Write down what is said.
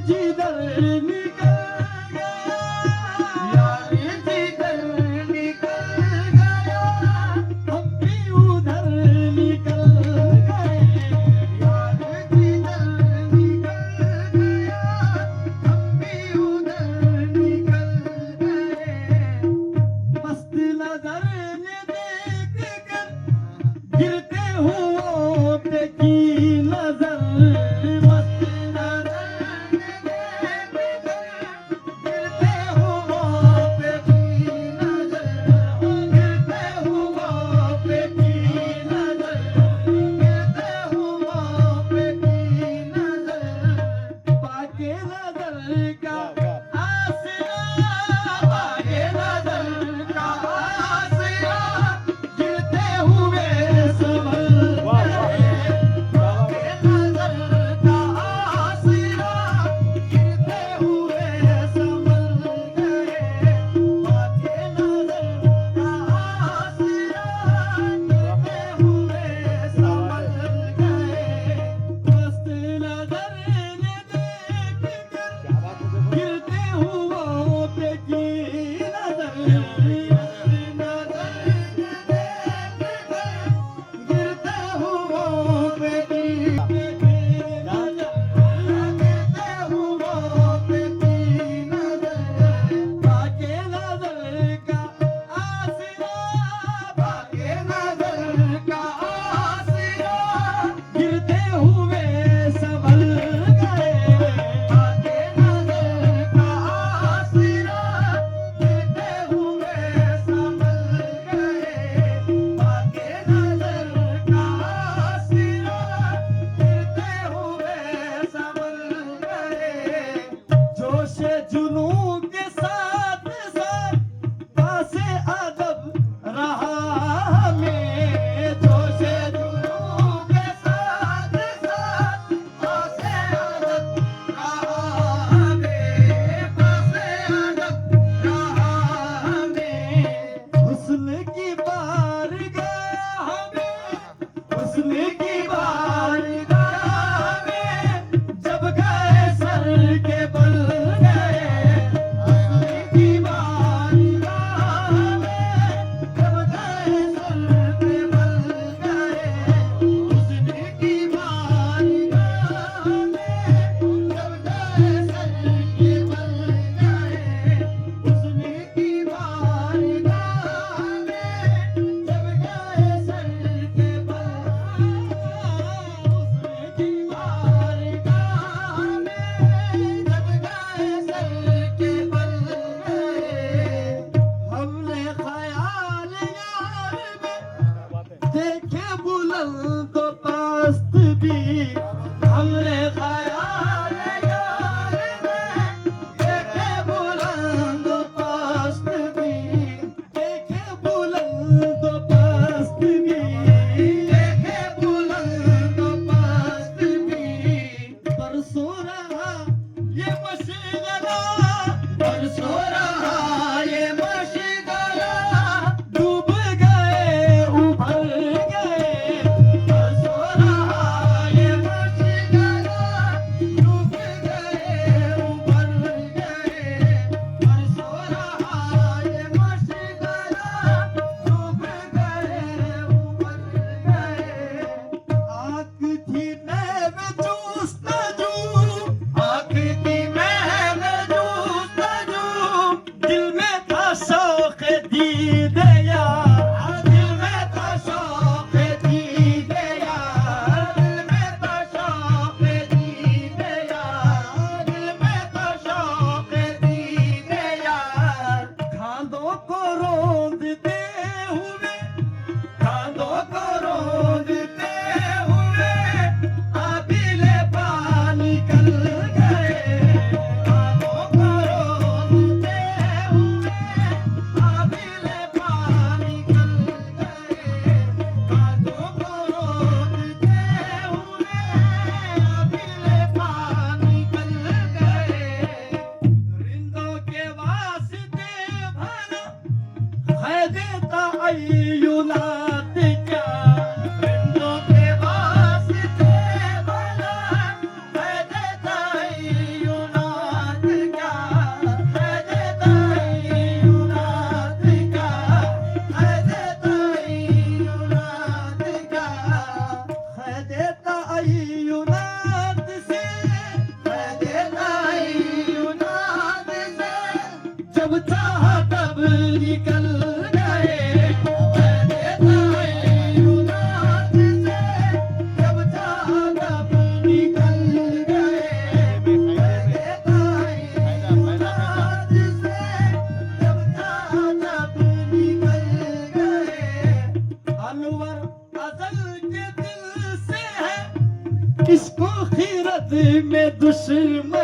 जिधर निकल गया, यार जिधर निकल गया, हम भी उधर निकल गए, यार जिधर निकल गया, हम भी उधर निकल गए। मस्त नजर ने देख कर गिरते हुओं पे की नजर, मस्त नजर ने देख कर गिरते हुओं पे की नजर, गिरते हुओं पे की नजर, गिरते हुओं पे की नजर, पाके नजर का आसरा, पाके नजर का आसरा, गिरते हुए संभल गए, पाके नजर का आसरा, गिरते हुए संभल गए, पाके नजर का आसरा, गिरते हुए संभल गए। मस्त नजर ने देख कर गिरते हुओं पे की नजर, मस्त नजर ने देख कर गिरते हुओं पे की नजर, गिरते हुओं पे की नजर, पाके नजर का आसरा, पाके नजर का आसरा, गिरते हुए संभल गए, पाके नजर का आसरा, गिरते हुए संभल गए, पाके नजर का आसरा, गिरते हुए संभल गए। जोश जुनू के साथ साथ पासे अदब रहा हमें, जोश जुनू के साथ साथ पासे अदब रहा हमें, पासे अदब रहा हमें। हुस्न की बारगाह में, हुस्न की बारगाह में जब गए सर के बल गए, में दुश्मन